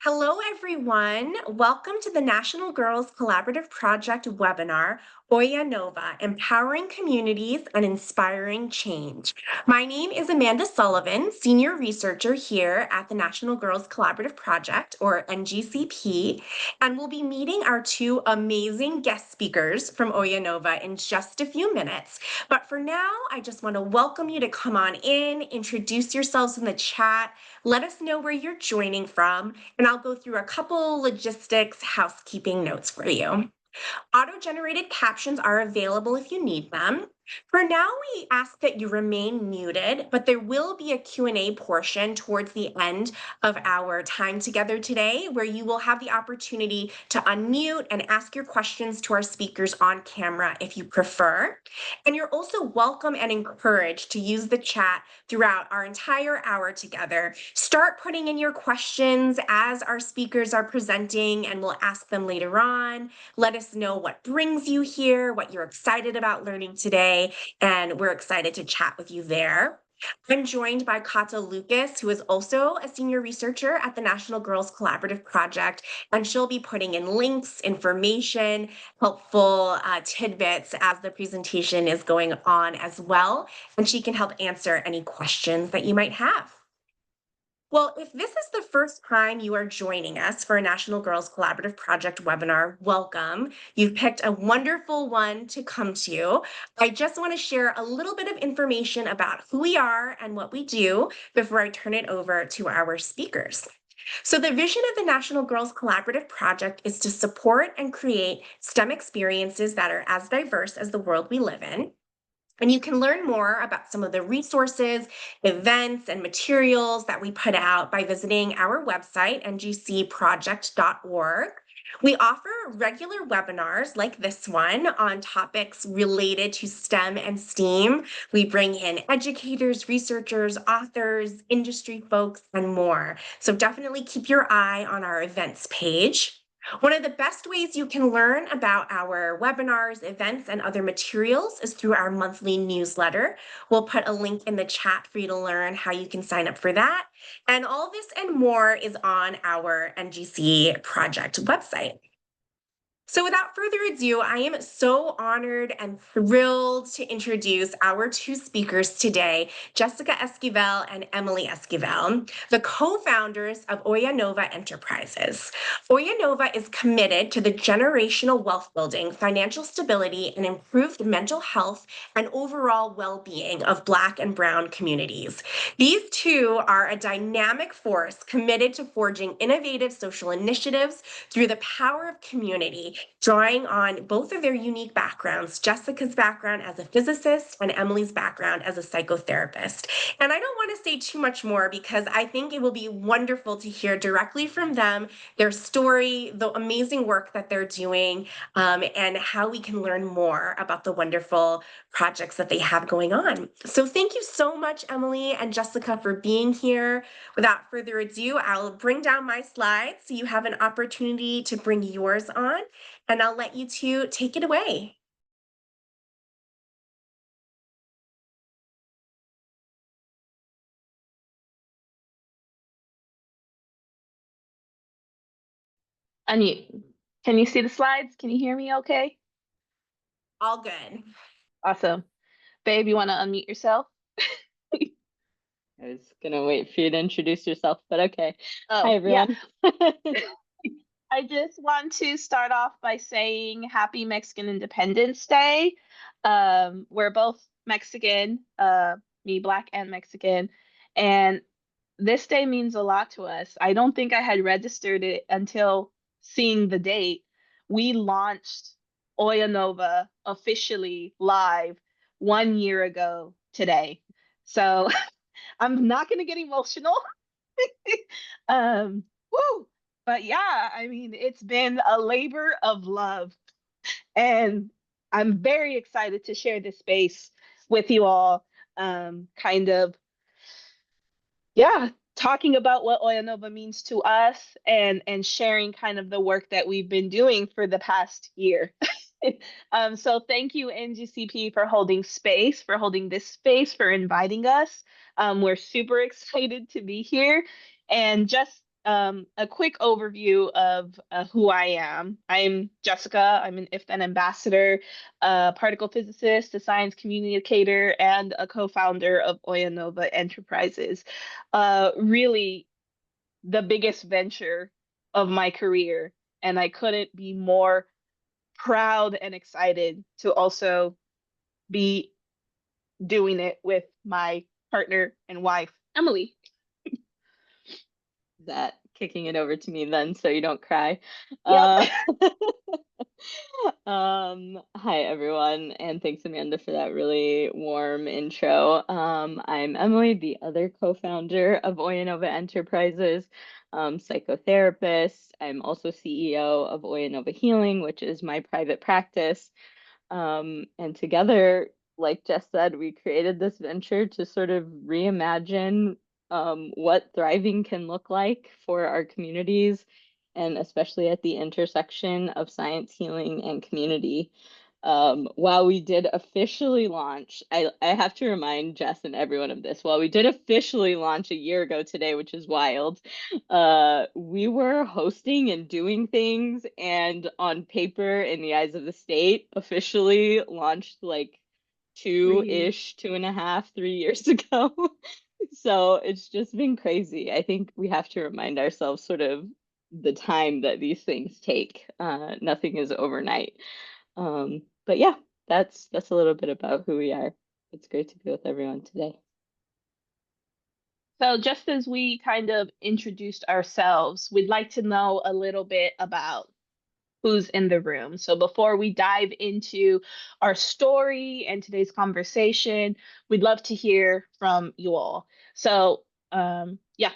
Hello, everyone. Welcome to the National Girls Collaborative Project webinar, Oyanova, Empowering Communities and Inspiring Change. My name is Amanda Sullivan, Senior Researcher here at the National Girls Collaborative Project, or NGCP, and we'll be meeting our two amazing guest speakers from Oyanova in just a few minutes. But for now, I just want to welcome you to come on in, introduce yourselves in the chat, let us know where you're joining from, and I'll go through a couple logistics housekeeping notes for you. Auto-generated captions are available if you need them. For now, we ask that you remain muted, but there will be a Q&A portion towards the end of our time together today where you will have the opportunity to unmute and ask your questions to our speakers on camera if you prefer. And you're also welcome and encouraged to use the chat throughout our entire hour together. Start putting in your questions as our speakers are presenting, and we'll ask them later on. Let us know what brings you here, what you're excited about learning today, and we're excited to chat with you there. I'm joined by Kata Lucas, who is also a senior researcher at the National Girls Collaborative Project, and she'll be putting in links, information, helpful tidbits as the presentation is going on as well, and she can help answer any questions that you might have. Well, if this is the first time you are joining us for a National Girls Collaborative Project webinar, welcome. You've picked a wonderful one to come to. I just want to share a little bit of information about who we are and what we do before I turn it over to our speakers. So the vision of the National Girls Collaborative Project is to support and create STEM experiences that are as diverse as the world we live in. And you can learn more about some of the resources, events, and materials that we put out by visiting our website, ngcproject.org. We offer regular webinars like this one on topics related to STEM and STEAM. We bring in educators, researchers, authors, industry folks, and more. So definitely keep your eye on our events page. One of the best ways you can learn about our webinars, events, and other materials is through our monthly newsletter. We'll put a link in the chat for you to learn how you can sign up for that. And all this and more is on our NGC project website. So without further ado, I am so honored and thrilled to introduce our two speakers today, Jessica Esquivel and Emily Esquivel, the co-founders of Oyanova Enterprises. Oyanova is committed to the generational wealth building, financial stability, and improved mental health and overall well-being of Black and Brown communities. These two are a dynamic force committed to forging innovative social initiatives through the power of community, drawing on both of their unique backgrounds, Jessica's background as a physicist and Emily's background as a psychotherapist. And I don't want to say too much more because I think it will be wonderful to hear directly from them, their story, the amazing work that they're doing, and how we can learn more about the wonderful projects that they have going on. So thank you so much, Emily and Jessica, for being here. Without further ado, I'll bring down my slides so you have an opportunity to bring yours on, and I'll let you two take it away. Unmute. Can you see the slides? Can you hear me okay? All good. Awesome. Babe, you want to unmute yourself? I was gonna wait for you to introduce yourself, but okay. Hi, everyone. Yeah. I just want to start off by saying Happy Mexican Independence Day. We're both Mexican, me Black and Mexican, and this day means a lot to us. I don't think I had registered it until seeing the date. We launched Oyanova officially live 1 year ago today. So I'm not going to get emotional. Woo! But yeah, I mean, it's been a labor of love. And I'm very excited to share this space with you all. Kind of, yeah, talking about what Oyanova means to us and sharing kind of the work that we've been doing for the past year. So thank you, NGCP, for holding space, for holding this space, for inviting us. We're super excited to be here. And just a quick overview of who I am. I'm Jessica. I'm an if-then ambassador, a particle physicist, a science communicator, and a co-founder of Oyanova Enterprises. Really, the biggest venture of my career, and I couldn't be more proud and excited to also be doing it with my partner and wife, Emily. That kicking it over to me then so you don't cry. Yep. Hi everyone, and thanks Amanda for that really warm intro. I'm Emily, the other co-founder of Oyanova Enterprises, psychotherapist. I'm also CEO of Oyanova Healing, which is my private practice. And together, like Jess said, we created this venture to sort of reimagine what thriving can look like for our communities, and especially at the intersection of science, healing, and community. While we did officially launch, I have to remind Jess and everyone of this. While we did officially launch a year ago today, which is wild, we were hosting and doing things, and on paper, in the eyes of the state, officially launched like two-ish, 2.5, 3 years ago. So it's just been crazy. I think we have to remind ourselves sort of the time that these things take. Nothing is overnight. But yeah, that's a little bit about who we are. It's great to be with everyone today. So just as we kind of introduced ourselves, we'd like to know a little bit about who's in the room. So before we dive into our story and today's conversation, we'd love to hear from you all. So yeah,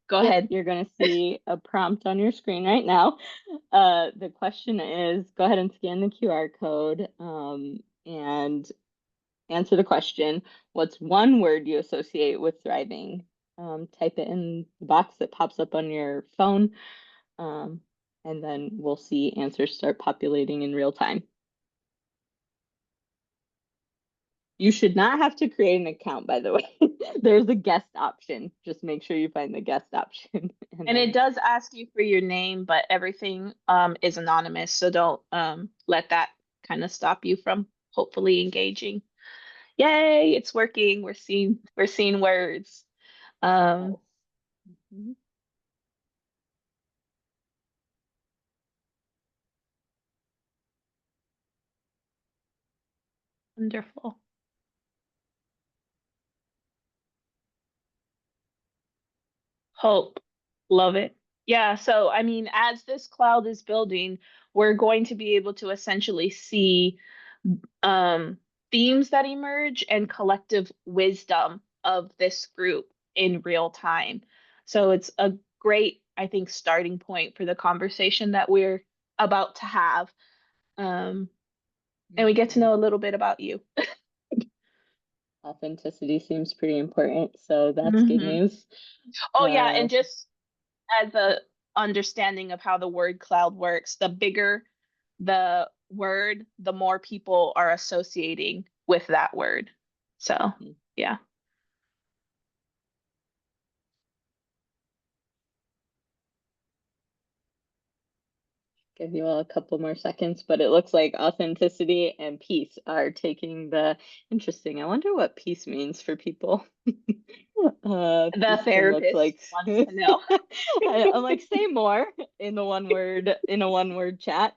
go ahead. You're going to see a prompt on your screen right now. The question is, go ahead and scan the QR code and answer the question. What's one word you associate with thriving? Type it in the box that pops up on your phone, and then we'll see answers start populating in real time. You should not have to create an account, by the way. There's a guest option. Just make sure you find the guest option. And it does ask you for your name, but everything is anonymous. So don't let that kind of stop you from hopefully engaging. Yay, it's working. We're seeing words. Yes. Wonderful. Hope. Love it. Yeah, so I mean, as this cloud is building, we're going to be able to essentially see um, themes that emerge and collective wisdom of this group in real time. So it's a great, I think, starting point for the conversation that we're about to have. And we get to know a little bit about you. Authenticity seems pretty important, so that's good news. Oh, yeah, and just as a understanding of how the word cloud works, the bigger the word, the more people are associating with that word. So, yeah. Give you all a couple more seconds, but it looks like authenticity and peace are taking the interesting. I wonder what peace means for people. The therapist like wants to know. I'm like, say more in a one word chat.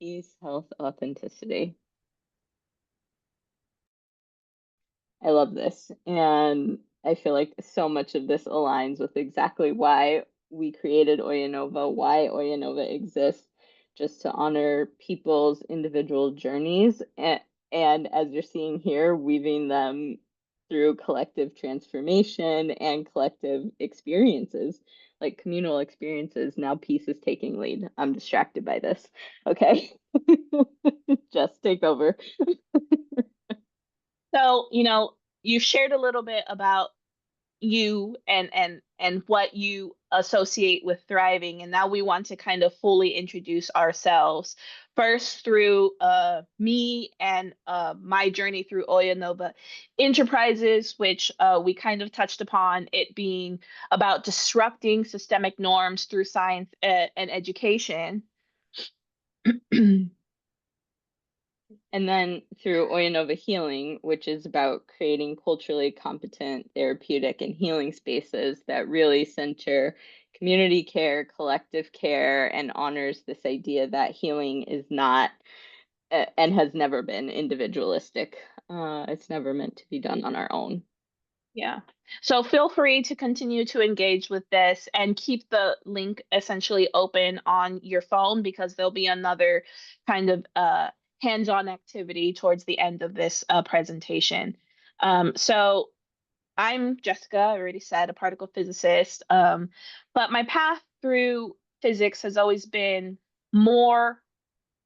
Peace, health, authenticity. I love this. And I feel like so much of this aligns with exactly why we created Oyanova, why Oyanova exists, just to honor people's individual journeys. And as you're seeing here, weaving them through collective transformation and collective experiences, like communal experiences. Now peace is taking lead. I'm distracted by this. Okay. Just take over. So, you've shared a little bit about you and what you associate with thriving. And now we want to kind of fully introduce ourselves first through me and my journey through Oyanova Enterprises, which we kind of touched upon it being about disrupting systemic norms through science and education. And then through Oyanova Healing, which is about creating culturally competent therapeutic and healing spaces that really center community care, collective care, and honors this idea that healing is not and has never been individualistic. It's never meant to be done on our own. Yeah. So feel free to continue to engage with this and keep the link essentially open on your phone, because there'll be another kind of hands-on activity towards the end of this presentation. So I'm Jessica, I already said, a particle physicist, but my path through physics has always been more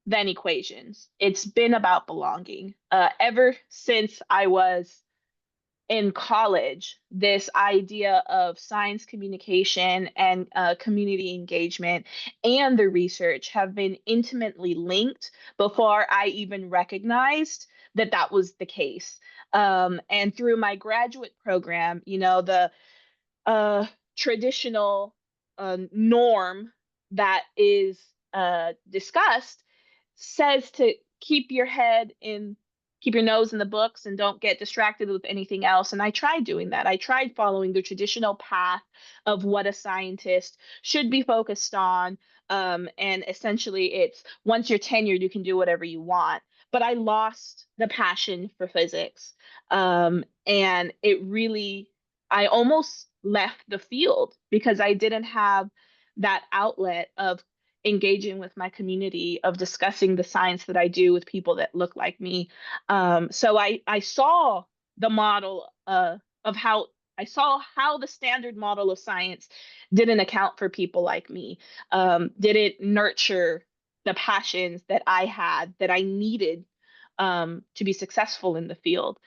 than equations. It's been about belonging. Ever since I was in college, this idea of science communication and community engagement and the research have been intimately linked before I even recognized that that was the case. And through my graduate program, you know, the traditional norm that is discussed says to keep your head in, keep your nose in the books and don't get distracted with anything else. And I tried doing that. I tried following the traditional path of what a scientist should be focused on. And essentially, it's once you're tenured, you can do whatever you want. But I lost the passion for physics. And it really, I almost left the field because I didn't have that outlet of engaging with my community, of discussing the science that I do with people that look like me. So I saw the model of how I saw how the standard model of science didn't account for people like me, didn't nurture the passions that I had that I needed to be successful in the field.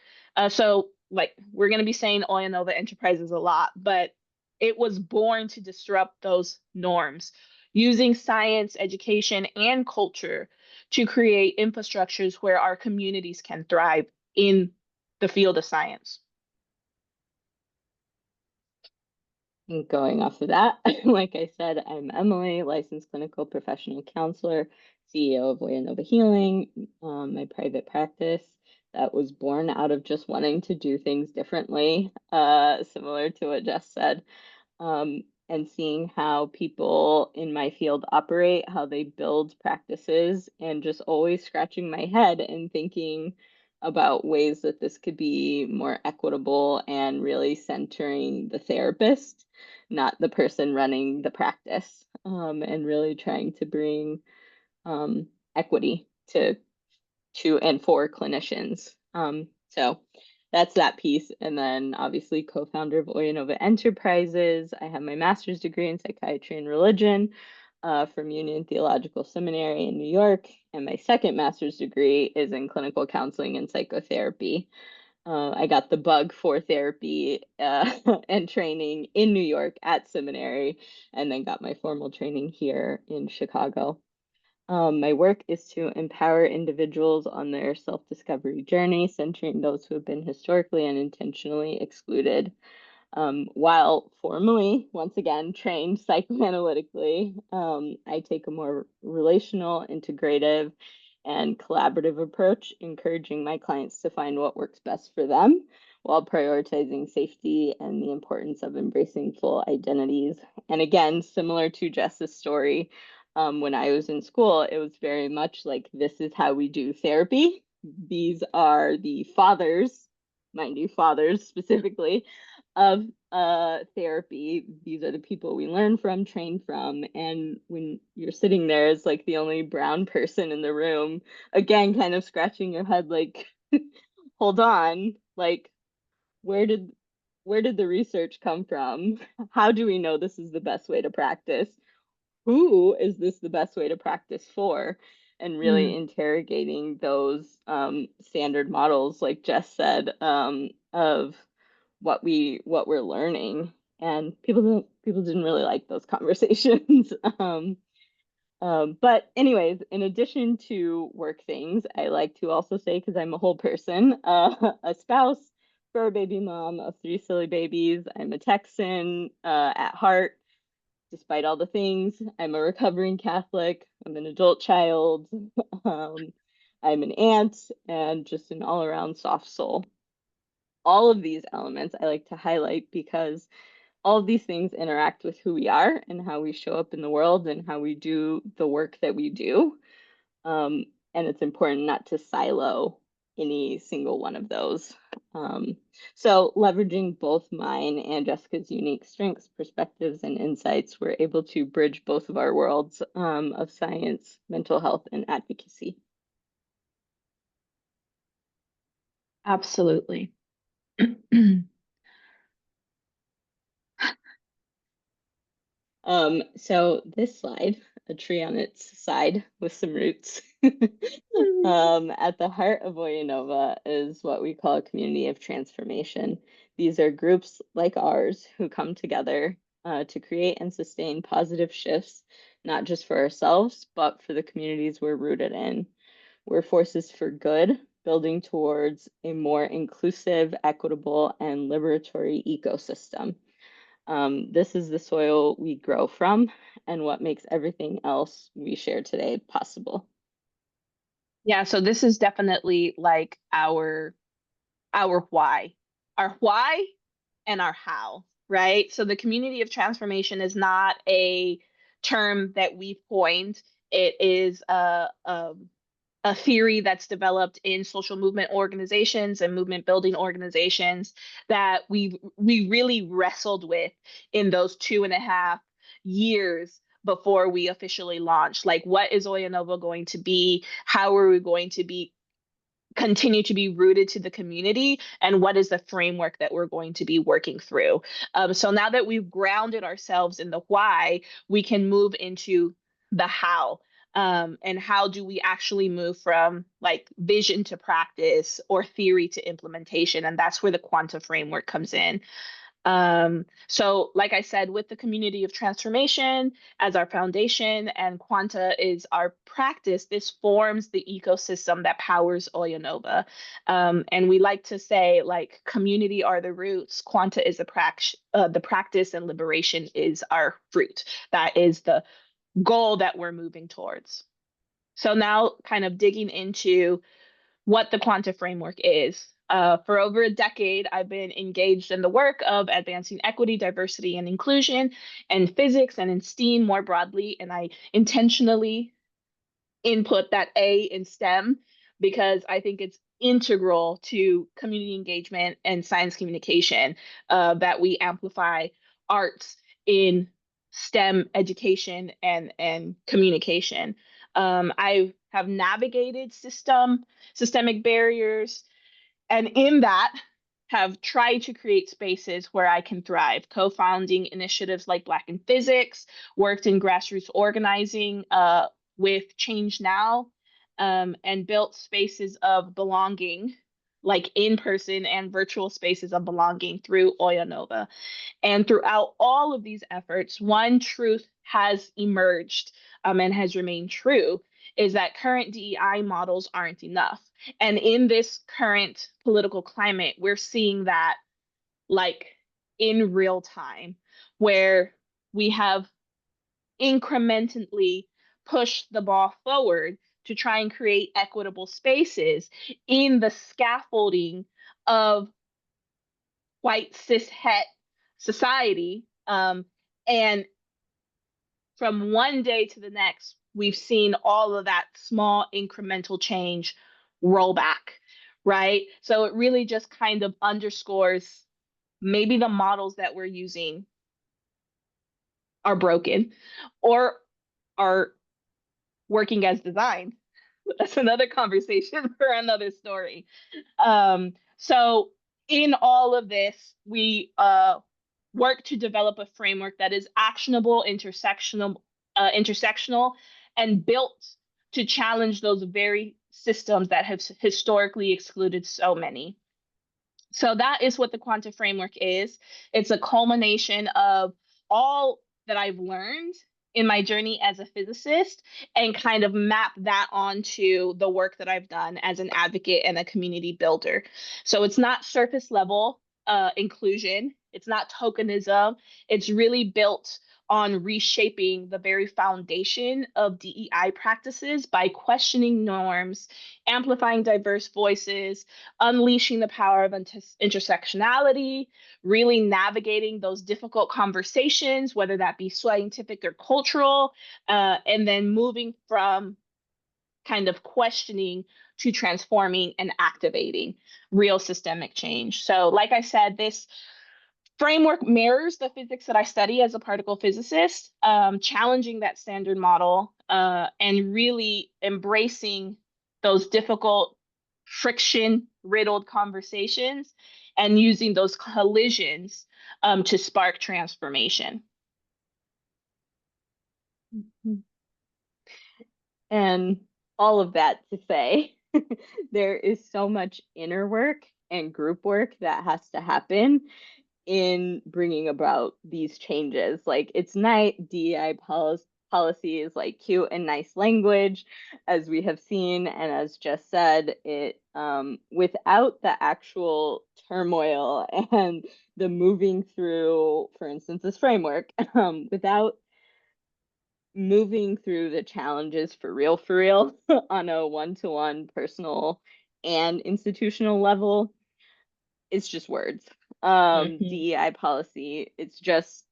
So like we're going to be saying Oyanova Enterprises a lot, but it was born to disrupt those norms, using science, education, and culture to create infrastructures where our communities can thrive in the field of science. And going off of that, like I said, I'm Emily, licensed clinical professional counselor, CEO of Oyanova Healing, my private practice that was born out of just wanting to do things differently, similar to what Jess said, and seeing how people in my field operate, how they build practices, and just always scratching my head and thinking about ways that this could be more equitable and really centering the therapist, not the person running the practice, and really trying to bring equity to and for clinicians. So that's that piece. And then obviously co-founder of Oyanova Enterprises. I have my master's degree in psychiatry and religion from Union Theological Seminary in New York. And my second master's degree is in clinical counseling and psychotherapy. I got the bug for therapy and training in New York at seminary, and then got my formal training here in Chicago. My work is to empower individuals on their self-discovery journey, centering those who have been historically and intentionally excluded. While formally, once again, trained psychoanalytically, I take a more relational, integrative, and collaborative approach, encouraging my clients to find what works best for them while prioritizing safety and the importance of embracing full identities. And again, similar to Jess's story, when I was in school, it was very much like, this is how we do therapy. These are the fathers, mind you, fathers specifically, of therapy. These are the people we learn from, train from. And when you're sitting there as like the only brown person in the room, again, kind of scratching your head like, hold on, like, where did the research come from? How do we know this is the best way to practice? Who is this the best way to practice for? And really interrogating those standard models, like Jess said, of what we're learning. And people didn't really like those conversations. But anyways, in addition to work things, I like to also say, because I'm a whole person, a spouse, fur baby mom of 3 silly babies. I'm a Texan at heart, despite all the things. I'm a recovering Catholic. I'm an adult child. um, I'm an aunt and just an all-around soft soul. All of these elements I like to highlight because all of these things interact with who we are and how we show up in the world and how we do the work that we do. And it's important not to silo any single one of those. So leveraging both mine and Jessica's unique strengths, perspectives, and insights, we're able to bridge both of our worlds of science, mental health, and advocacy. Absolutely. So this slide, a tree on its side with some roots. At the heart of Oyanova is what we call a community of transformation. These are groups like ours who come together to create and sustain positive shifts, not just for ourselves, but for the communities we're rooted in. We're forces for good, building towards a more inclusive, equitable, and liberatory ecosystem. This is the soil we grow from and what makes everything else we share today possible. Yeah, so this is definitely like our why and our how, right? So the community of transformation is not a term that we've coined. It is a theory that's developed in social movement organizations and movement building organizations that we really wrestled with in those 2.5 years before we officially launched. Like, what is Oyanova going to be? How are we going to be continue to be rooted to the community, and what is the framework that we're going to be working through? So now that we've grounded ourselves in the why, we can move into the how. And how do we actually move from like vision to practice or theory to implementation? And that's where the quanta framework comes in. So like I said, with the community of transformation as our foundation and Quanta is our practice, this forms the ecosystem that powers Oyanova. And we like to say like community are the roots, Quanta is the practice, and liberation is our fruit. That is the goal that we're moving towards. So now kind of digging into what the quanta framework is. For over a decade, I've been engaged in the work of advancing equity, diversity, and inclusion, and physics and in STEAM more broadly. And I intentionally input that A in STEM because I think it's integral to community engagement and science communication that we amplify arts in STEM education and communication. I have navigated systemic barriers, and in that have tried to create spaces where I can thrive, co-founding initiatives like Black in Physics, worked in grassroots organizing with Change Now, and built spaces of belonging, like in-person and virtual spaces of belonging through Oyanova. And throughout all of these efforts, one truth has emerged and has remained true is that current DEI models aren't enough. And in this current political climate, we're seeing that like in real time, where we have incrementally pushed the ball forward to try and create equitable spaces in the scaffolding of white cis het society. And from one day to the next, we've seen all of that small incremental change roll back, right? So it really just kind of underscores maybe the models that we're using are broken or are working as designed. That's another conversation for another story. So in all of this, we work to develop a framework that is actionable, intersectional, and built to challenge those very systems that have historically excluded so many. So that is what the quantum framework is. It's a culmination of all that I've learned in my journey as a physicist and kind of map that onto the work that I've done as an advocate and a community builder. So it's not surface level inclusion, it's not tokenism, it's really built on reshaping the very foundation of DEI practices by questioning norms, amplifying diverse voices, unleashing the power of intersectionality, really navigating those difficult conversations, whether that be scientific or cultural, and then moving from kind of questioning to transforming and activating real systemic change. So, like I said, this framework mirrors the physics that I study as a particle physicist, challenging that standard model and really embracing those difficult, friction riddled conversations and using those collisions to spark transformation. And all of that to say, there is so much inner work and group work that has to happen in bringing about these changes. Like, it's nice, DEI policy is like cute and nice language, as we have seen, and as Jess said, it without the actual turmoil and the moving through, for instance, this framework, without moving through the challenges for real on a one-to-one personal and institutional level, it's just words. DEI policy, it's just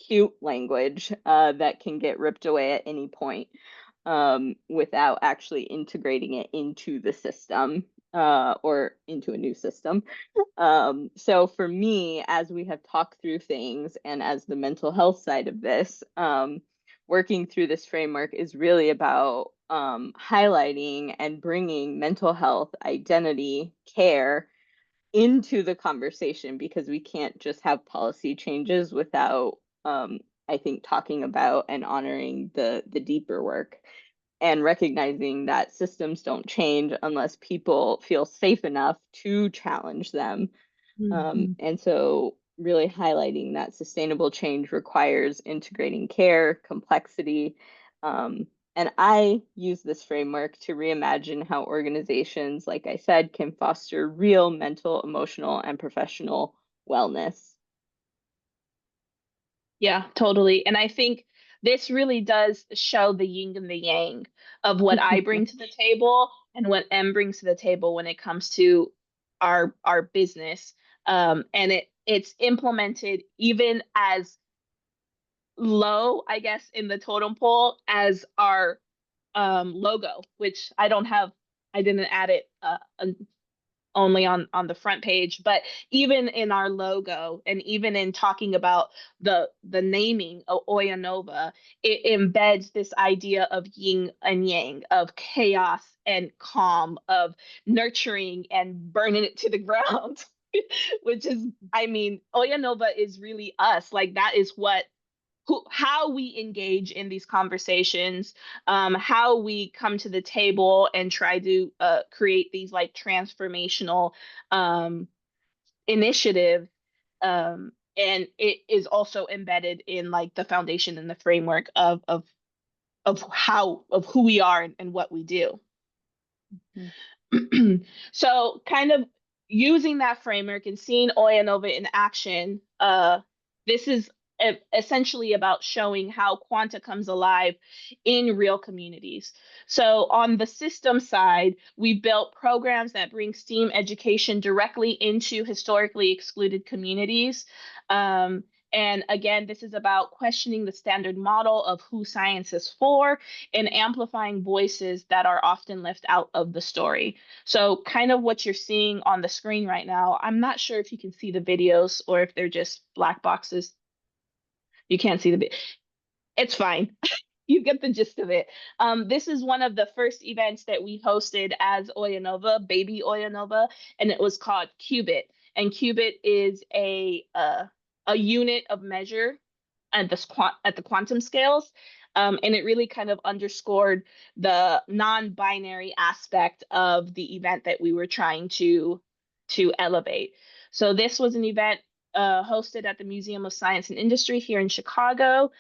cute language that can get ripped away at any point without actually integrating it into the system or into a new system. So for me, as we have talked through things and as the mental health side of this, working through this framework is really about highlighting and bringing mental health, identity, care into the conversation, because we can't just have policy changes without I think talking about and honoring the deeper work and recognizing that systems don't change unless people feel safe enough to challenge them. And so really highlighting that sustainable change requires integrating care, complexity, and I use this framework to reimagine how organizations, like I said, can foster real mental, emotional, and professional wellness. Yeah, totally. And I think this really does show the yin and the yang of what I bring to the table and what M brings to the table when it comes to our business. And it's implemented even as low, I guess, in the totem pole as our logo, which I didn't add it only on the front page, but even in our logo and even in talking about the naming of Oyanova, it embeds this idea of yin and yang, of chaos and calm, of nurturing and burning it to the ground. Which is, I mean, Oyanova is really us. Like, that is how we engage in these conversations, how we come to the table and try to create these like transformational initiatives. And it is also embedded in like the foundation and the framework of who we are and what we do. So kind of using that framework and seeing Oyanova in action, this is essentially about showing how Quanta comes alive in real communities. So on the system side, we built programs that bring STEAM education directly into historically excluded communities. And again, this is about questioning the standard model of who science is for and amplifying voices that are often left out of the story. So kind of what you're seeing on the screen right now, I'm not sure if you can see the videos or if they're just black boxes. You can't see it's fine. You get the gist of it. This is one of the first events that we hosted as Oyanova, Baby Oyanova, and it was called Qubit. And Qubit is a unit of measure at the quantum scales. And it really kind of underscored the non-binary aspect of the event that we were trying to to elevate. So this was an event hosted at the Museum of Science and Industry here in Chicago,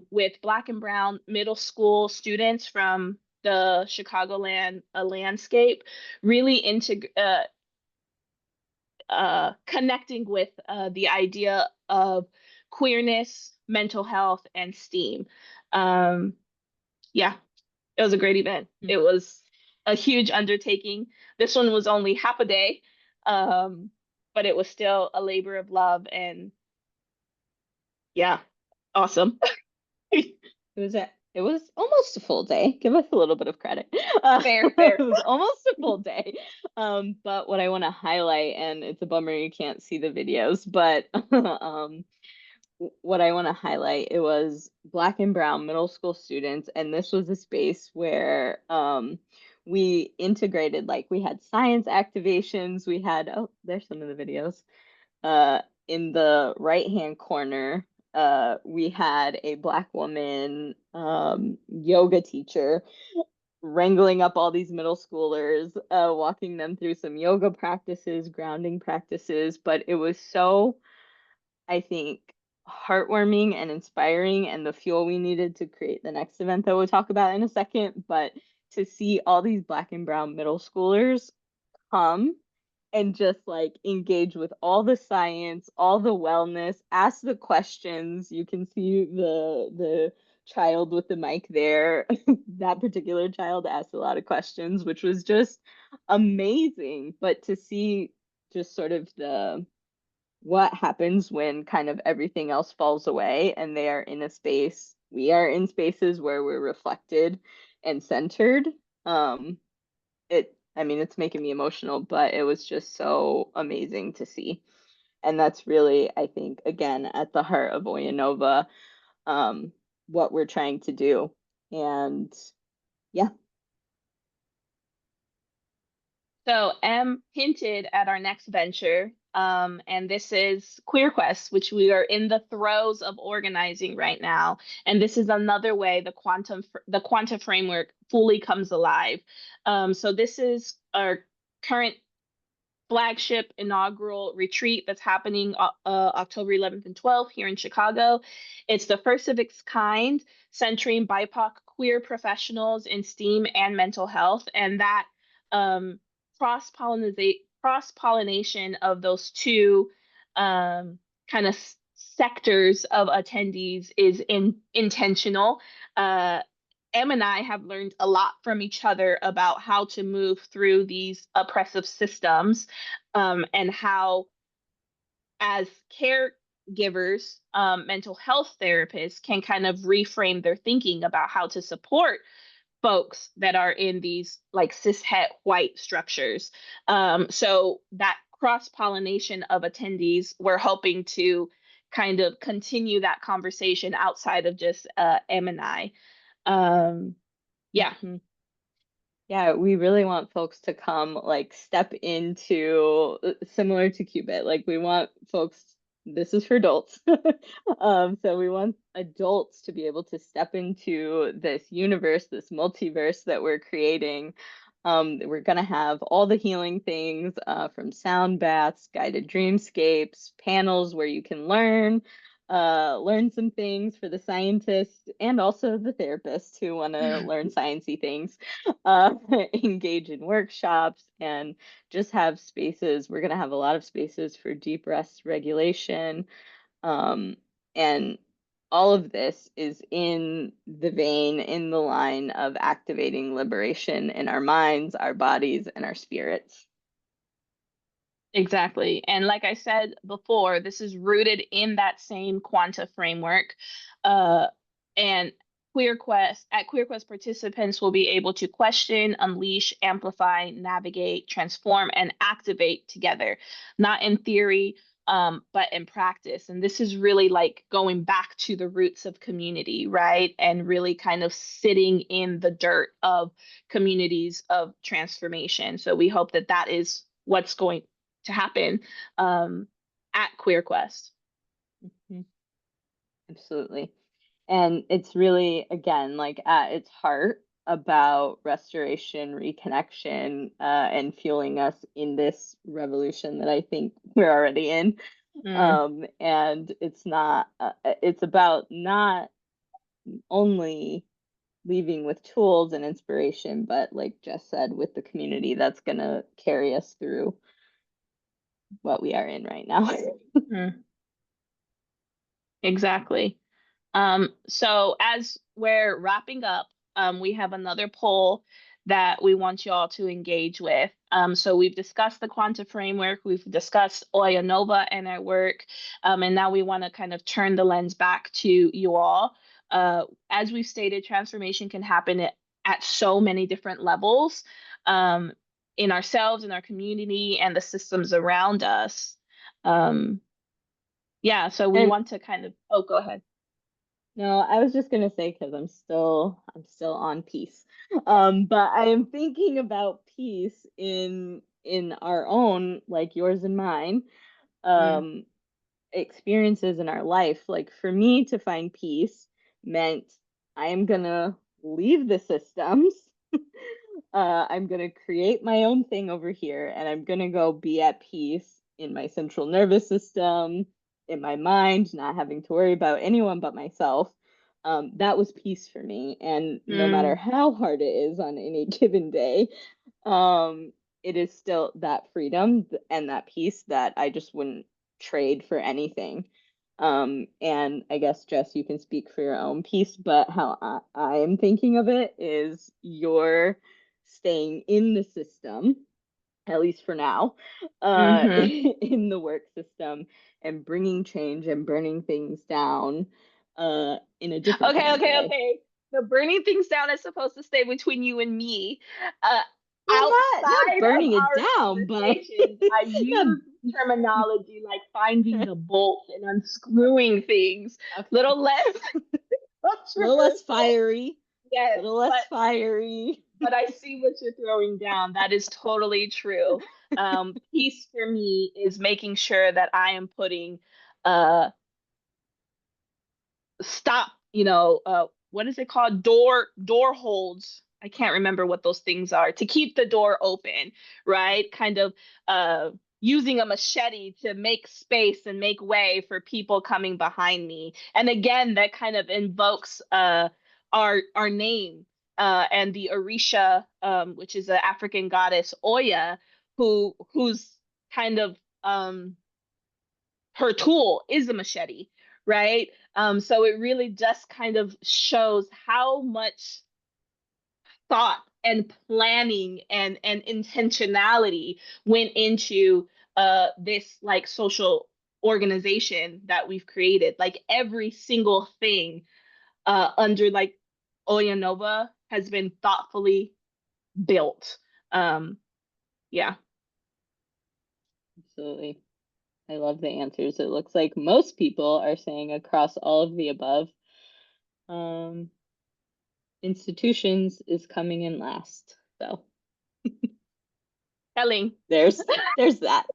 with Black and Brown middle school students from the Chicagoland landscape, really connecting with the idea of queerness, mental health, and STEAM. Yeah, it was a great event. It was a huge undertaking. This one was only half a day, but it was still a labor of love, and yeah, awesome. It was almost a full day. Give us a little bit of credit. Fair. It was almost a full day. But what I want to highlight, and it's a bummer you can't see the videos, but what I want to highlight, it was Black and Brown middle school students, and this was a space where we integrated, like we had science activations, we had, oh, there's some of the videos. In the right-hand corner, we had a Black woman yoga teacher wrangling up all these middle schoolers, walking them through some yoga practices, grounding practices, but it was so, I think, heartwarming and inspiring, and the fuel we needed to create the next event that we'll talk about in a second. But to see all these Black and Brown middle schoolers come and just like engage with all the science, all the wellness, ask the questions. You can see the child with the mic there. That particular child asked a lot of questions, which was just amazing. But to see just sort of the what happens when kind of everything else falls away and they are in a space, we are in spaces where we're reflected and centered. I mean, it's making me emotional, but it was just so amazing to see. And that's really, I think, again, at the heart of Oyanova, what we're trying to do. And yeah. So M hinted at our next venture, and this is QueerQuest, which we are in the throes of organizing right now. And this is another way the quantum framework fully comes alive. So this is our current flagship inaugural retreat that's happening October 11th and 12th here in Chicago. It's the first of its kind, centering BIPOC queer professionals in STEAM and mental health, and that cross pollination of those two kind of sectors of attendees is intentional. Em and I have learned a lot from each other about how to move through these oppressive systems, and how, as caregivers, mental health therapists can kind of reframe their thinking about how to support folks that are in these like cishet white structures. So that cross pollination of attendees, we're hoping to kind of continue that conversation outside of just Em and I. Yeah. Mm-hmm. Yeah, we really want folks to come like step into similar to Qubit. Like we want folks, this is for adults. So we want adults to be able to step into this universe, this multiverse that we're creating. We're gonna have all the healing things, from sound baths, guided dreamscapes, panels where you can learn some things for the scientists and also the therapists who want to learn sciencey things, engage in workshops and just have spaces. We're going to have a lot of spaces for deep rest regulation. And all of this is in the vein, in the line of activating liberation in our minds, our bodies, and our spirits. Exactly. And like I said before, this is rooted in that same quanta framework. And QueerQuest participants will be able to question, unleash, amplify, navigate, transform, and activate together, not in theory, but in practice. And this is really like going back to the roots of community, right? And really kind of sitting in the dirt of communities of transformation. So we hope that that is what's going to happen at QueerQuest. Mm-hmm. Absolutely. And it's really, again, like at its heart, about restoration, reconnection, and fueling us in this revolution that I think we're already in. And it's not, it's about not only leaving with tools and inspiration, but like Jess said, with the community that's going to carry us through what we are in right now. Exactly. So as we're wrapping up, we have another poll that we want you all to engage with. So we've discussed the quanta framework, we've discussed Oyanova and our work, and now we want to kind of turn the lens back to you all. As we've stated, transformation can happen at so many different levels, in ourselves, in our community, and the systems around us. Yeah, so we want to kind of, oh, go ahead. No, I was just gonna say, because I'm still on peace. But I am thinking about peace in our own, like yours and mine, experiences in our life. Like for me to find peace meant I am gonna leave the systems. I'm gonna create my own thing over here, and I'm gonna go be at peace in my central nervous system, in my mind, not having to worry about anyone but myself. That was peace for me. And no matter how hard it is on any given day, it is still that freedom and that peace that I just wouldn't trade for anything. And I guess, Jess, you can speak for your own peace, but how I am thinking of it is you're staying in the system, at least for now, in the work system, and bringing change and burning things down in a different kind of way. Okay. The burning things down is supposed to stay between you and me. Well, Outside not burning of it our down, but I use terminology like finding the bolt and unscrewing things. okay. Little less little less fiery. Yes, little less fiery. But I see what you're throwing down. That is totally true. Peace for me is making sure that I am putting stop, what is it called? Door holds. I can't remember what those things are to keep the door open, right? Kind of using a machete to make space and make way for people coming behind me. And again, that kind of invokes our name and the Orisha, which is an African goddess Oya, who's kind of her tool is a machete, right? So it really just kind of shows how much thought and planning and intentionality went into this like social organization that we've created. Like every single thing under like Oyanova has been thoughtfully built. Yeah. Absolutely. I love the answers. It looks like most people are saying across all of the above. Institutions is coming in last. So Telling. there's that.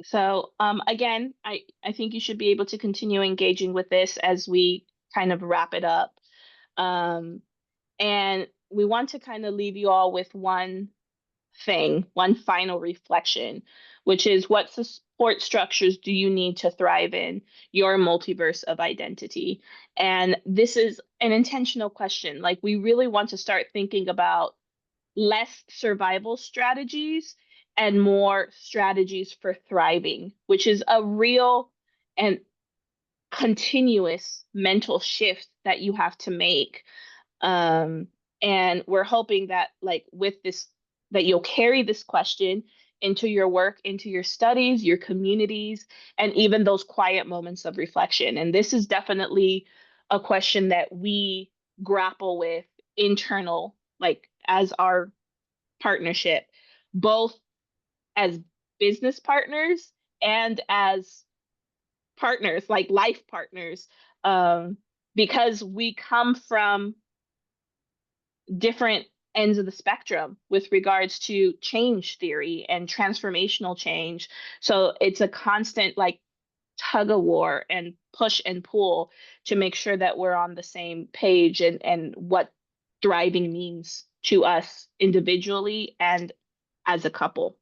So again, I think you should be able to continue engaging with this as we kind of wrap it up. And we want to kind of leave you all with one thing, one final reflection, which is what support structures do you need to thrive in your multiverse of identity? And this is an intentional question. Like we really want to start thinking about less survival strategies and more strategies for thriving, which is a real and continuous mental shift that you have to make. And we're hoping that like with this, that you'll carry this question into your work, into your studies, your communities, and even those quiet moments of reflection. And this is definitely a question that we grapple with internal, like as our partnership, both as business partners and as partners, like life partners, because we come from different ends of the spectrum with regards to change theory and transformational change. So it's a constant like tug of war and push and pull to make sure that we're on the same page and what thriving means to us individually and as a couple.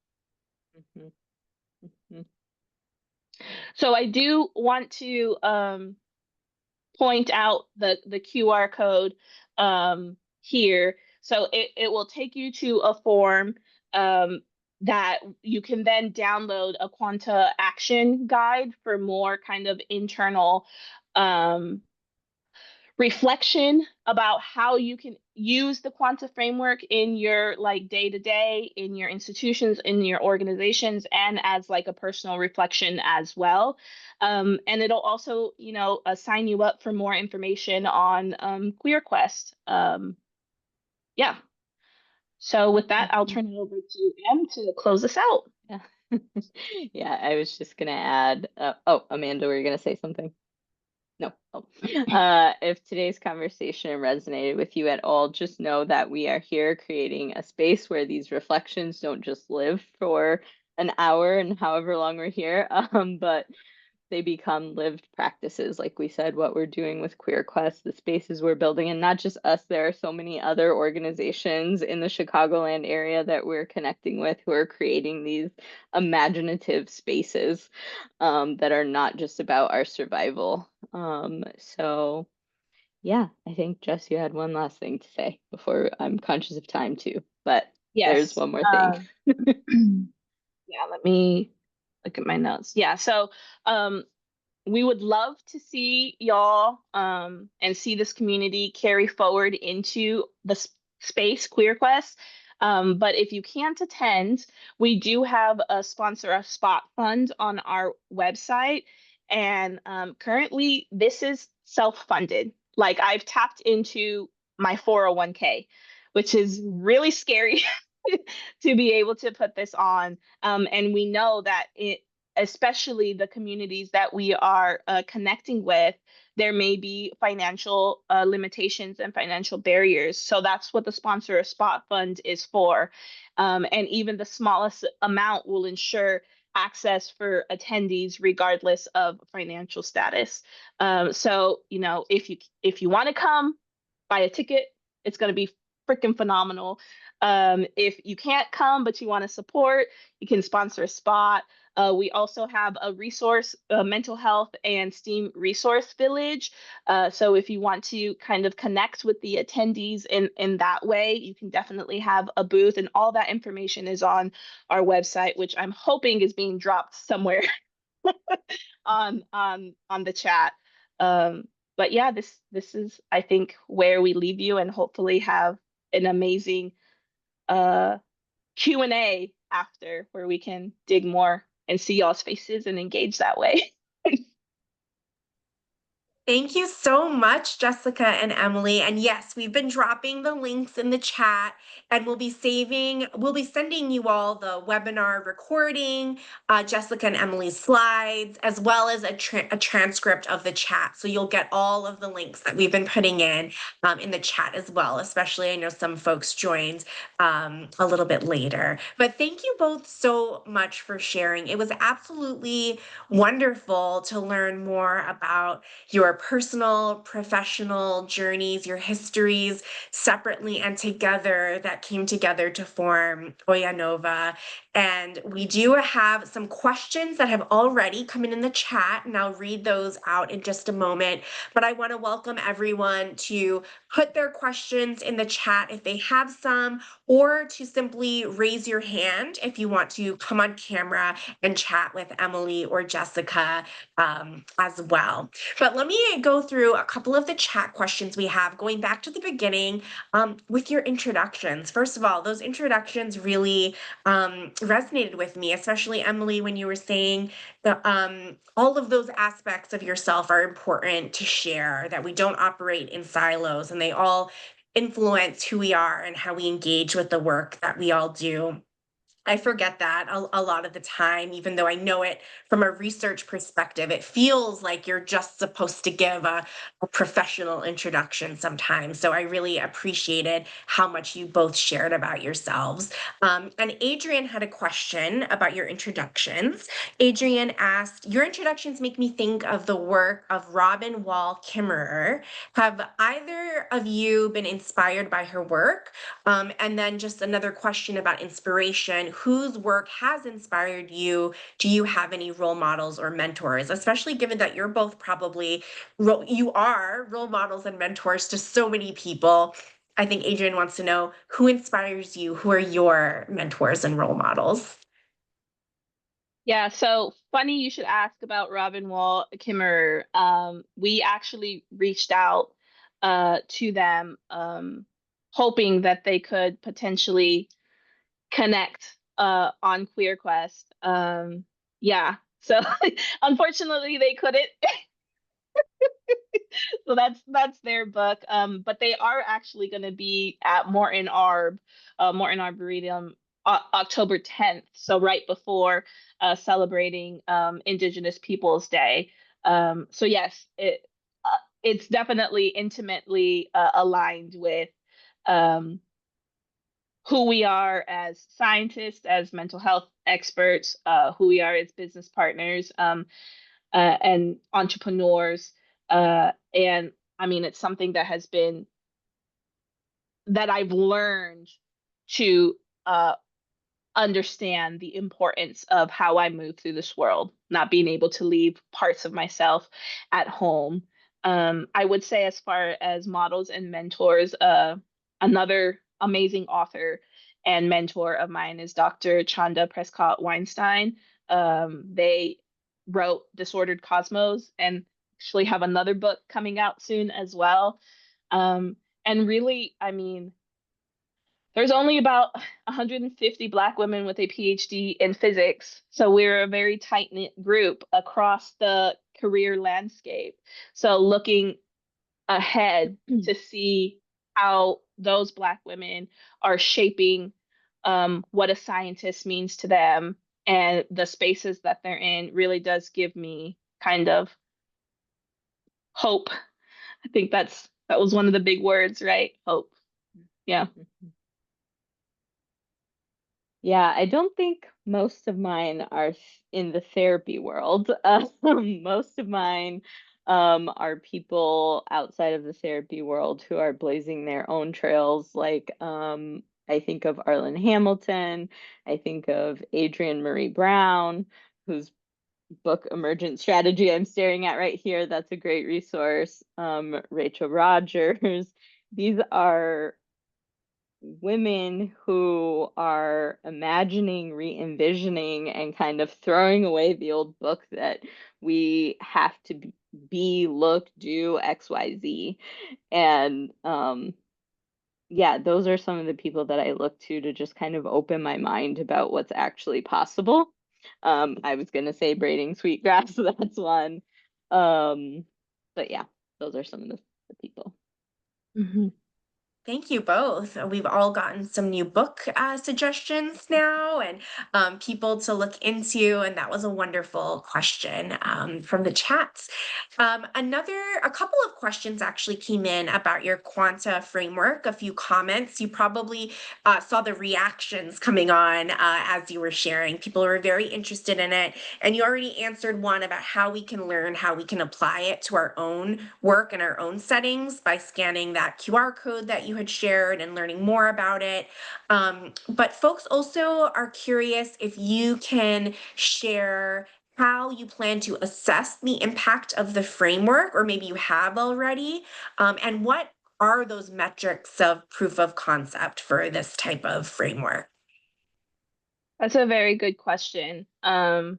Mm-hmm. Mm-hmm. So I do want to point out the QR code here. So it will take you to a form that you can then download a Quanta action guide for more kind of internal um, reflection about how you can use the Quanta framework in your like day to day, in your institutions, in your organizations, and as like a personal reflection as well. And it'll also, you know, sign you up for more information on QueerQuest. Yeah. So with that, I'll turn it over to Em to close us out. Yeah. Yeah, I was just gonna add, oh, Amanda, were you gonna say something? No. Oh. If today's conversation resonated with you at all, just know that we are here creating a space where these reflections don't just live for an hour and however long we're here, but they become lived practices. Like we said, what we're doing with Queer Quest, the spaces we're building, and not just us, there are so many other organizations in the Chicagoland area that we're connecting with who are creating these imaginative spaces that are not just about our survival. So yeah, I think Jess, you had one last thing to say before. I'm conscious of time too, but there's Yes. one more thing. Yeah, let me look at my notes. Yeah, so we would love to see y'all and see this community carry forward into the space QueerQuest. But if you can't attend, we do have a sponsor a spot fund on our website. And currently, this is self-funded. Like I've tapped into my 401k, which is really scary to be able to put this on. And we know that it, especially the communities that we are connecting with, there may be financial limitations and financial barriers. So that's what the Sponsor a Spot Fund is for. And even the smallest amount will ensure access for attendees regardless of financial status. So, you know, if you want to come, buy a ticket, it's going to be freaking phenomenal. If you can't come but you want to support, you can sponsor a spot. We also have a resource, mental health and STEAM resource village. So if you want to kind of connect with the attendees in that way, you can definitely have a booth, and all that information is on our website, which I'm hoping is being dropped somewhere on the chat. But yeah, this is I think where we leave you, and hopefully have an amazing Q&A after where we can dig more and see y'all's faces and engage that way. Thank you so much, Jessica and Emily. And yes, we've been dropping the links in the chat, and we'll be sending you all the webinar recording, Jessica and Emily's slides, as well as a transcript of the chat. So you'll get all of the links that we've been putting in the chat as well, especially I know some folks joined a little bit later. But thank you both so much for sharing. It was absolutely wonderful to learn more about your personal, professional journeys, your histories separately and together that came together to form Oyanova. And we do have some questions that have already come in the chat, and I'll read those out in just a moment. But I want to welcome everyone to put their questions in the chat if they have some, or to simply raise your hand if you want to come on camera and chat with Emily or Jessica as well. But let me go through a couple of the chat questions we have, going back to the beginning with your introductions. First of all, those introductions really resonated with me, especially Emily, when you were saying that all of those aspects of yourself are important to share, that we don't operate in silos, and they all influence who we are and how we engage with the work that we all do. I forget that a lot of the time, even though I know it from a research perspective. It feels like you're just supposed to give a professional introduction sometimes. So I really appreciated how much you both shared about yourselves. And Adrian had a question about your introductions. Adrian asked, your introductions make me think of the work of Robin Wall Kimmerer. Have either of you been inspired by her work? And then just another question about inspiration. Whose work has inspired you? Do you have any role models or mentors, especially given that you're both probably, you are role models and mentors to so many people? I think Adrian wants to know who inspires you? Who are your mentors and role models? Yeah, so funny you should ask about Robin Wall Kimmerer. We actually reached out to them, hoping that they could potentially connect on Queer Quest. Yeah, so unfortunately they couldn't. So that's their book. But they are actually going to be at Morton Arboretum, October 10th. So right before celebrating Indigenous Peoples Day. So yes, it's definitely intimately aligned with um, who we are as scientists, as mental health experts, who we are as business partners. And entrepreneurs. And I mean, it's something that has been that I've learned to understand the importance of how I move through this world, not being able to leave parts of myself at home. I would say, as far as models and mentors, another amazing author and mentor of mine is Dr. Chanda Prescott Weinstein. They wrote Disordered Cosmos and actually have another book coming out soon as well. And really, I mean, there's only about 150 Black women with a PhD in physics. So we're a very tight-knit group across the career landscape. So looking ahead to see how those Black women are shaping what a scientist means to them and the spaces that they're in really does give me kind of hope. I think that was one of the big words, right? Hope. Yeah. Yeah, I don't think most of mine are in the therapy world. Most of mine are people outside of the therapy world who are blazing their own trails. Like I think of Arlen Hamilton, I think of Adrienne Marie Brown, whose book Emergent Strategy I'm staring at right here. That's a great resource. Rachel Rogers. These are women who are imagining, re-envisioning, and kind of throwing away the old book that we have to be, look, do XYZ. And yeah, those are some of the people that I look to just kind of open my mind about what's actually possible. I was gonna say braiding sweetgrass, so that's one. But yeah, those are some of the people. Mm-hmm. Thank you both. We've all gotten some new book suggestions now and people to look into, and that was a wonderful question from the chats. A couple of questions actually came in about your quanta framework, a few comments. You probably saw the reactions coming on as you were sharing. People were very interested in it, and you already answered one about how we can learn, how we can apply it to our own work and our own settings by scanning that QR code that you had shared and learning more about it. But folks also are curious if you can share how you plan to assess the impact of the framework, or maybe you have already, and what are those metrics of proof of concept for this type of framework? That's a very good question. And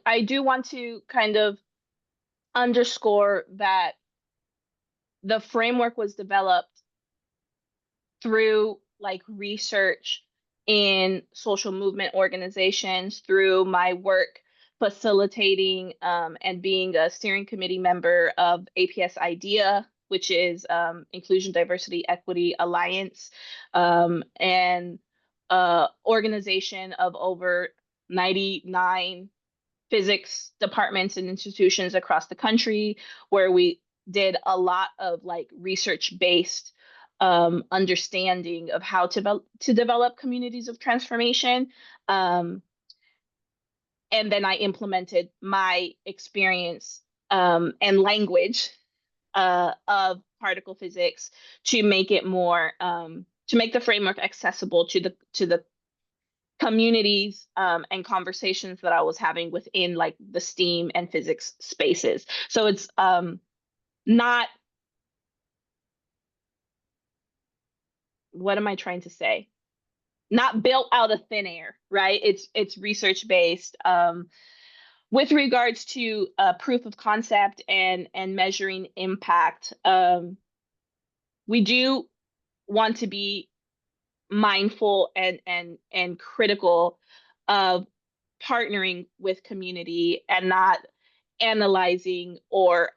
I do want to kind of underscore that the framework was developed through like research in social movement organizations, through my work facilitating and being a steering committee member of APS IDEA, which is Inclusion, Diversity, Equity Alliance, and organization of over 99 physics departments and institutions across the country, where we did a lot of like research-based understanding of how to develop communities of transformation. And then I implemented my experience and language of particle physics to make it more to make the framework accessible to the communities and conversations that I was having within like the STEAM and physics spaces. So it's not, what am I trying to say? Not built out of thin air, right? It's research based. With regards to proof of concept and measuring impact, we do want to be mindful and critical of partnering with community and not analyzing or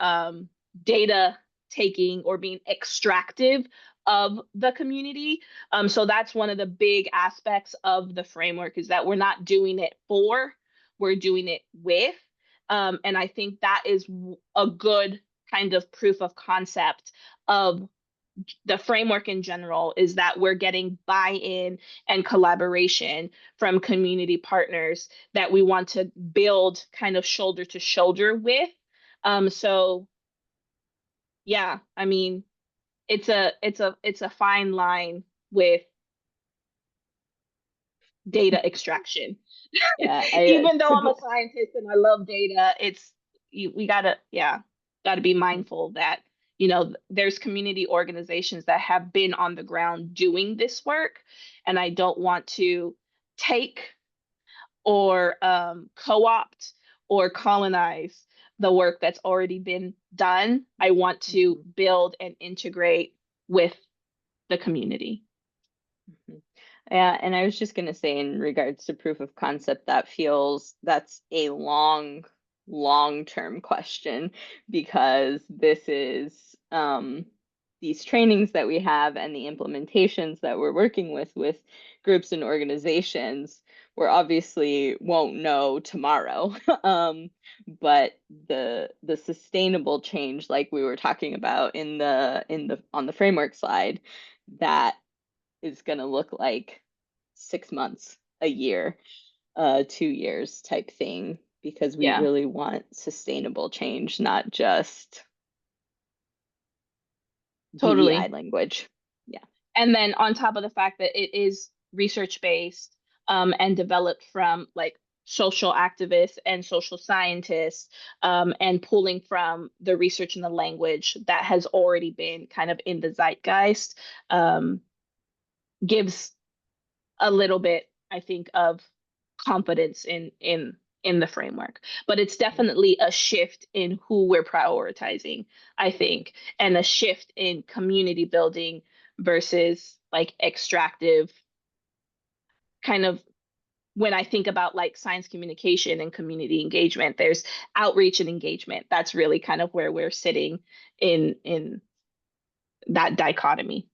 data taking or being extractive of the community. So that's one of the big aspects of the framework, is that we're not doing it for, we're doing it with. And I think that is a good kind of proof of concept of the framework in general, is that we're getting buy-in and collaboration from community partners that we want to build kind of shoulder to shoulder with. So yeah, I mean, it's a fine line with data extraction. Yeah, Even though I'm a scientist and I love data, we gotta be mindful that, you know, there's community organizations that have been on the ground doing this work, and I don't want to take or co-opt or colonize the work that's already been done. I want to build and integrate with the community. Yeah, and I was just going to say, in regards to proof of concept, that's a long-term question, because this is these trainings that we have and the implementations that we're working with groups and organizations, we're obviously won't know tomorrow. But the sustainable change, like we were talking about on the framework slide, that is going to look like 6 months, a year, 2 years type thing, because we really want sustainable change, not just Totally. DEI language. Yeah. And then on top of the fact that it is research based and developed from like social activists and social scientists, and pulling from the research and the language that has already been kind of in the zeitgeist, gives a little bit, I think, of confidence in the framework. But it's definitely a shift in who we're prioritizing, I think, and a shift in community building versus like extractive kind of. When I think about like science communication and community engagement, there's outreach and engagement. That's really kind of where we're sitting in that dichotomy.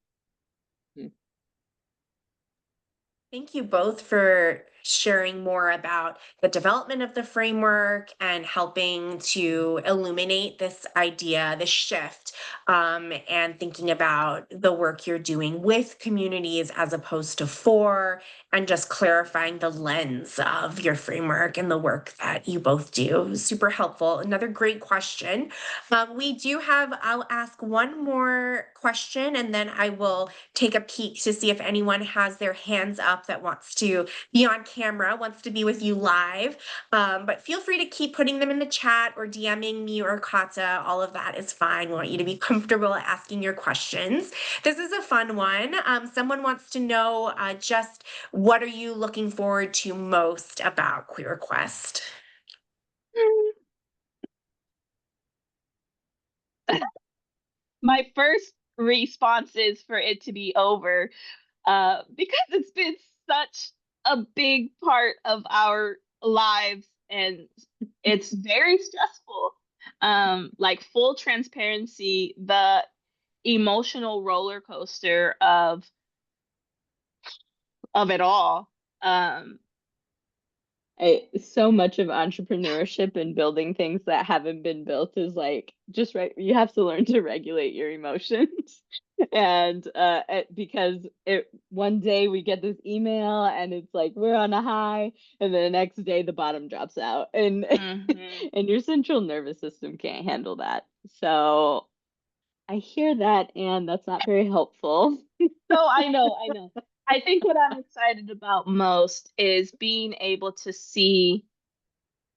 Thank you both for sharing more about the development of the framework and helping to illuminate this idea, this shift, and thinking about the work you're doing with communities as opposed to for, and just clarifying the lens of your framework and the work that you both do. Super helpful. Another great question. I'll ask one more question and then I will take a peek to see if anyone has their hands up that wants to be on camera, wants to be with you live. But feel free to keep putting them in the chat or DMing me or Kata. All of that is fine. We want you to be comfortable asking your questions. This is a fun one. Someone wants to know just what are you looking forward to most about Queer Quest? My first response is for it to be over, because it's been such a big part of our lives and it's very stressful. Like full transparency, the emotional roller coaster of of it all. So much of entrepreneurship and building things that haven't been built is like just right. You have to learn to regulate your emotions, and because one day we get this email and it's like we're on a high, and then the next day the bottom drops out, and and your central nervous system can't handle that. So I hear that, and that's not very helpful. Oh, I know, I know. I think what I'm excited about most is being able to see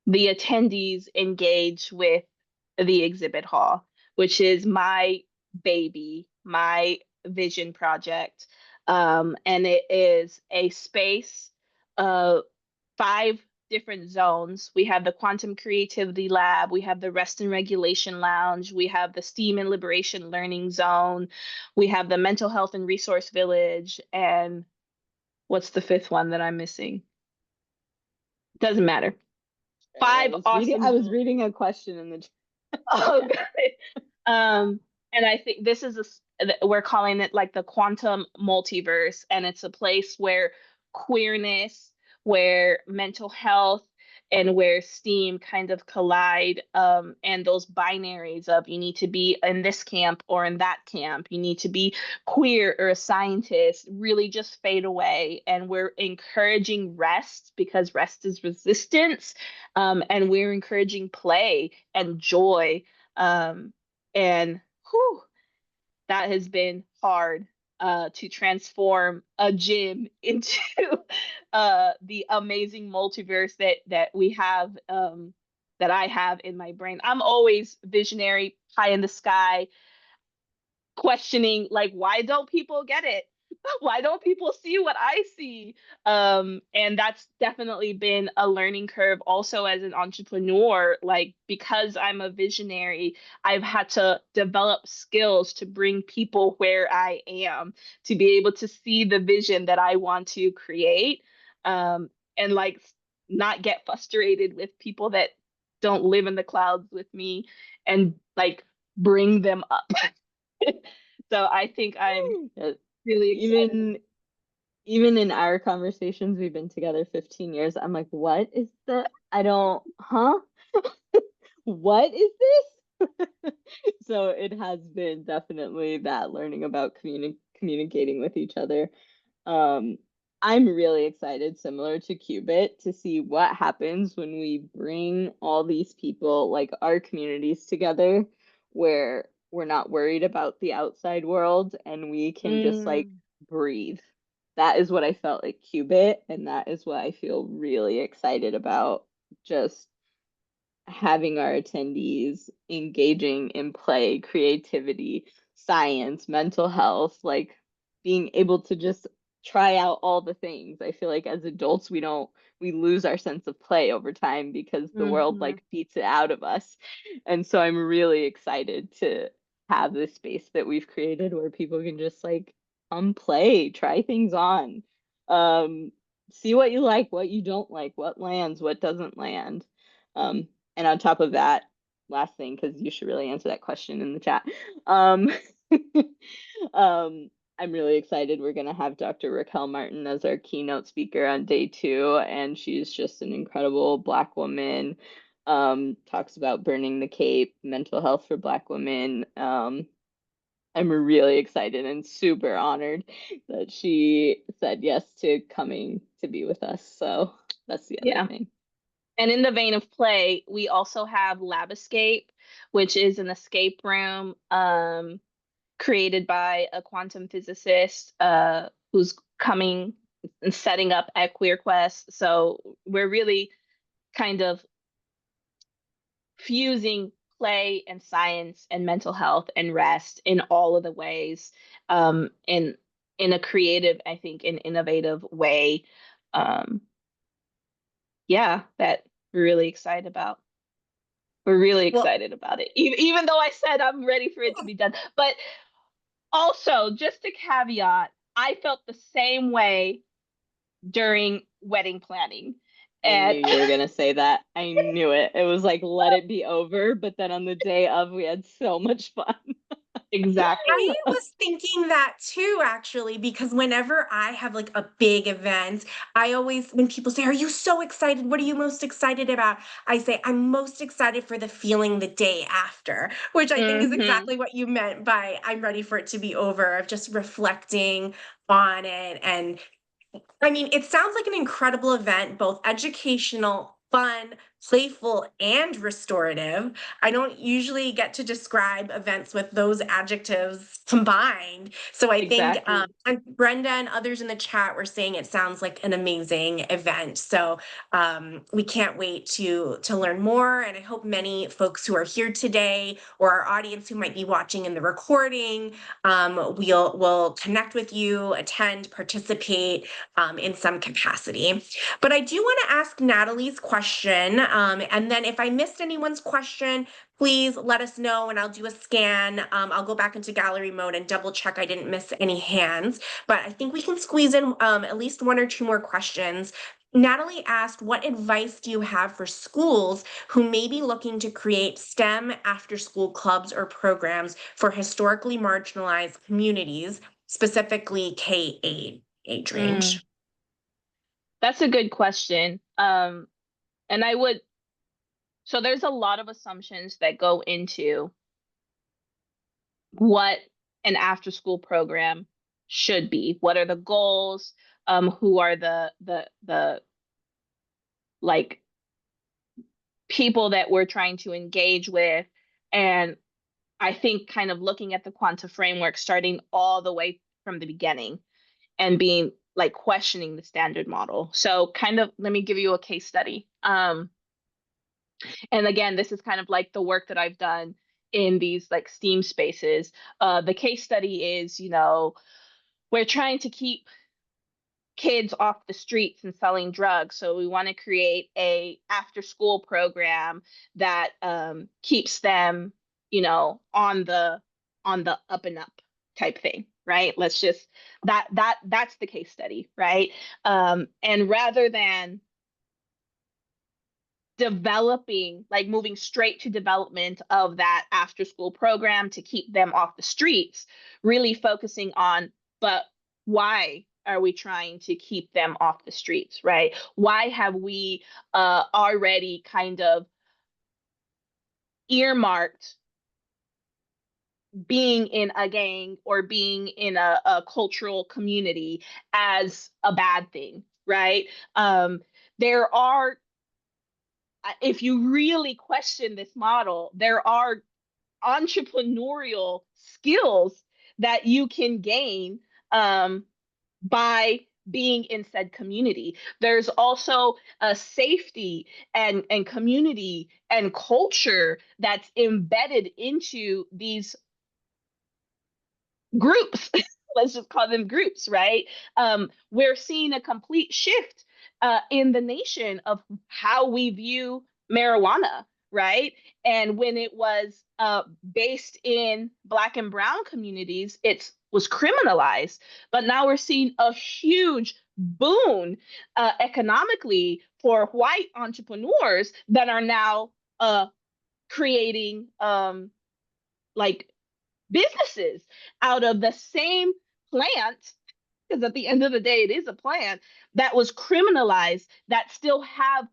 the attendees engage with the exhibit hall, which is my baby, my vision project. And it is a space of 5 different zones. We have the Quantum Creativity Lab, we have the Rest and Regulation Lounge, we have the STEAM and Liberation Learning Zone, we have the Mental Health and Resource Village, and what's the fifth one that I'm missing? Doesn't matter. Five awesome I was zones. reading a question in the Oh, got it. And I think this is we're calling it like the quantum multiverse, and it's a place where queerness, where mental health, and where STEAM kind of collide. And those binaries of you need to be in this camp or in that camp, you need to be queer or a scientist, really just fade away. And we're encouraging rest because rest is resistance, and we're encouraging play and joy. And whew, that has been hard to transform a gym into the amazing multiverse that we have, that I have in my brain. I'm always visionary, high in the sky, questioning like, why don't people get it? Why don't people see what I see? And that's definitely been a learning curve also as an entrepreneur. Like, because I'm a visionary, I've had to develop skills to bring people where I am, to be able to see the vision that I want to create. And like not get frustrated with people that don't live in the clouds with me, and like bring them up. So I think I'm really excited. Even in our conversations, we've been together 15 years. I'm like, what is the, I don't, huh? What is this? So it has been definitely that learning about communicating with each other. Um, I'm really excited, similar to Qubit, to see what happens when we bring all these people, like our communities, together, where we're not worried about the outside world and we can just like breathe. That is what I felt like Qubit, and that is what I feel really excited about. Just having our attendees engaging in play, creativity, science, mental health, like being able to just try out all the things. I feel like as adults, we lose our sense of play over time because the world like beats it out of us. And so I'm really excited to have this space that we've created where people can just like come play, try things on. See what you like, what you don't like, what lands, what doesn't land. Um, and on top of that, last thing, because you should really answer that question in the chat. Um, I'm really excited. We're going to have Dr. Raquel Martin as our keynote speaker on day 2, and she's just an incredible Black woman. Talks about burning the cape, mental health for Black women. I'm really excited and super honored that she said yes to coming to be with us. So that's the other thing. And in the vein of play, we also have Lab Escape, which is an escape room created by a quantum physicist who's coming and setting up at QueerQuest. So we're really kind of fusing play and science and mental health and rest in all of the ways, in a creative, I think, and innovative way. Um, yeah, that we're really excited about. We're really excited about it, even though I said I'm ready for it to be done. But also, just a caveat, I felt the same way during wedding planning. I knew you were gonna say that. I knew it. It was like, let it be over. But then on the day of, we had so much fun. Exactly. I was thinking that too, actually, because whenever I have like a big event, I always, when people say, "Are you so excited? What are you most excited about?" I say, "I'm most excited for the feeling the day after," which I think is Hmm. exactly what you meant by "I'm ready for it to be over," of just reflecting on it. And I mean, it sounds like an incredible event, both educational, fun, playful, and restorative. I don't usually get to describe events with those adjectives combined. So I think Exactly. and Brenda and others in the chat were saying it sounds like an amazing event. So we can't wait to learn more. And I hope many folks who are here today or our audience who might be watching in the recording will connect with you, attend, participate in some capacity. But I do want to ask Natalie's question. And then if I missed anyone's question, please let us know and I'll do a scan. I'll go back into gallery mode and double check I didn't miss any hands. But I think we can squeeze in at least one or two more questions. Natalie asked, what advice do you have for schools who may be looking to create STEM after school clubs or programs for historically marginalized communities, specifically K-8 age Mm, range? that's a good question. And I would, so there's a lot of assumptions that go into what an after school program should be. What are the goals? Who are the like people that we're trying to engage with? And I think kind of looking at the quanta framework, starting all the way from the beginning and being like questioning the standard model. So kind of let me give you a case study. And again, this is kind of like the work that I've done in these like STEAM spaces. The case study is, we're trying to keep kids off the streets and selling drugs. So we want to create a after school program that keeps them, on the up and up type thing, right? Let's just that's the case study, right? And rather than developing, like moving straight to development of that after school program to keep them off the streets, really focusing on, but why are we trying to keep them off the streets, right? Why have we already kind of earmarked being in a gang or being in a cultural community as a bad thing, right? There are, if you really question this model, there are entrepreneurial skills that you can gain um, by being in said community. There's also a safety and community and culture that's embedded into these groups. Let's just call them groups, right? We're seeing a complete shift in the nation of how we view marijuana, right? And when it was based in Black and Brown communities, it was criminalized. But now we're seeing a huge boon economically for white entrepreneurs that are now creating like businesses out of the same plant, because at the end of the day, it is a plant that was criminalized that still have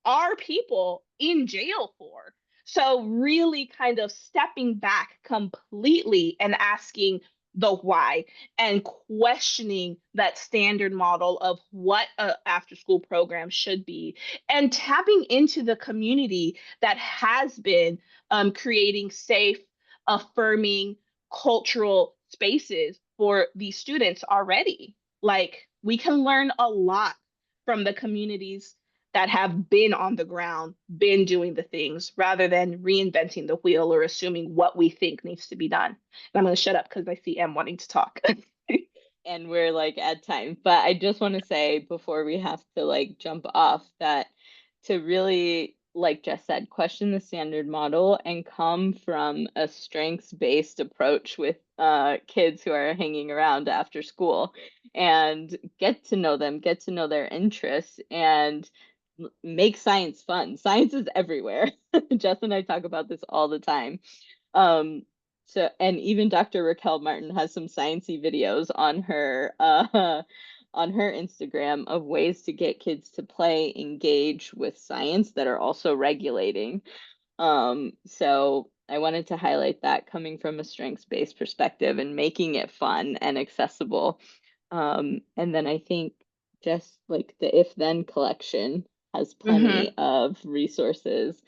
our people in jail for. So, really kind of stepping back completely and asking the why and questioning that standard model of what a after school program should be and tapping into the community that has been creating safe, affirming cultural spaces for these students already. Like, we can learn a lot from the communities that have been on the ground, been doing the things, rather than reinventing the wheel or assuming what we think needs to be done. And I'm going to shut up because I see Em wanting to talk. And we're like at time. But I just want to say before we have to like jump off that to really, like Jess said, question the standard model and come from a strengths-based approach with kids who are hanging around after school and get to know them, get to know their interests, and make science fun. Science is everywhere. Jess and I talk about this all the time. Um, So, and even Dr. Raquel Martin has some sciencey videos on her Instagram of ways to get kids to play, engage with science that are also regulating. So I wanted to highlight that coming from a strengths-based perspective and making it fun and accessible. And then I think just like the If Then collection has Mm-hmm. plenty of resources.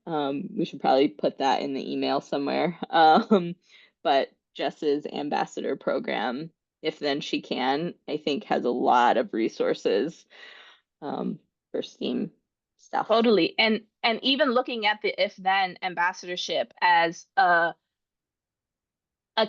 We should probably put that in the email somewhere. But Jess's ambassador program, If Then She Can, I think has a lot of resources for STEAM stuff. Totally. And even looking at the If Then ambassadorship as a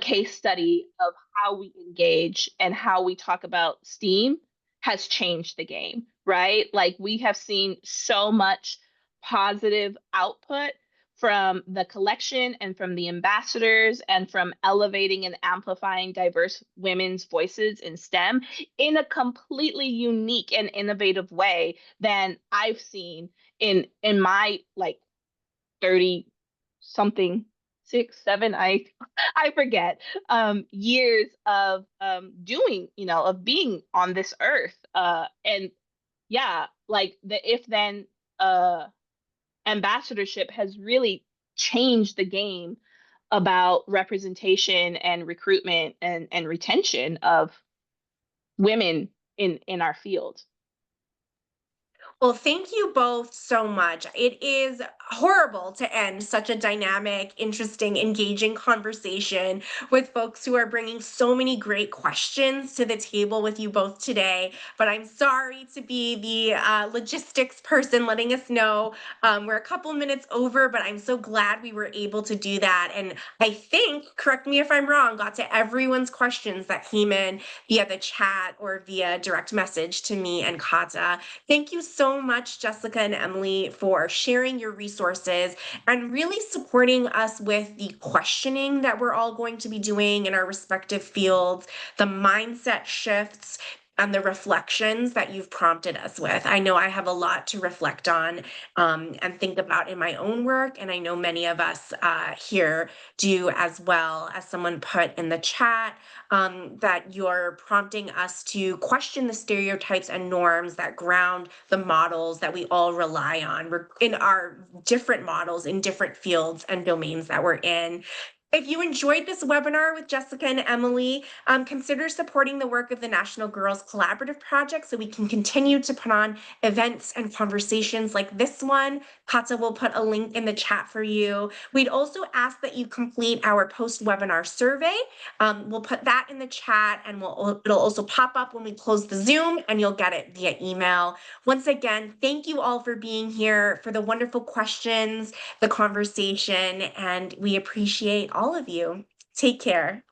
case study of how we engage and how we talk about STEAM has changed the game, right? Like we have seen so much positive output from the collection and from the ambassadors and from elevating and amplifying diverse women's voices in STEM in a completely unique and innovative way than I've seen in my like 30 something 6 7 I forget years of doing of being on this earth and yeah, like the If Then ambassadorship has really changed the game about representation and recruitment and retention of women in our field. Well, thank you both so much. It is horrible to end such a dynamic, interesting, engaging conversation with folks who are bringing so many great questions to the table with you both today. But I'm sorry to be the logistics person letting us know we're a couple minutes over, but I'm so glad we were able to do that. And I think, correct me if I'm wrong, got to everyone's questions that came in via the chat or via direct message to me and Kata. Thank you so much, Jessica and Emily, for sharing your resources and really supporting us with the questioning that we're all going to be doing in our respective fields, the mindset shifts, and the reflections that you've prompted us with. I know I have a lot to reflect on and think about in my own work, and I know many of us here do as well. As someone put in the chat, that you're prompting us to question the stereotypes and norms that ground the models that we all rely on in our different models in different fields and domains that we're in. If you enjoyed this webinar with Jessica and Emily, consider supporting the work of the National Girls Collaborative Project so we can continue to put on events and conversations like this one. Kata will put a link in the chat for you. We'd also ask that you complete our post-webinar survey. We'll put that in the chat and it'll also pop up when we close the Zoom and you'll get it via email. Once again, thank you all for being here, for the wonderful questions, the conversation, and we appreciate all of you. Take care.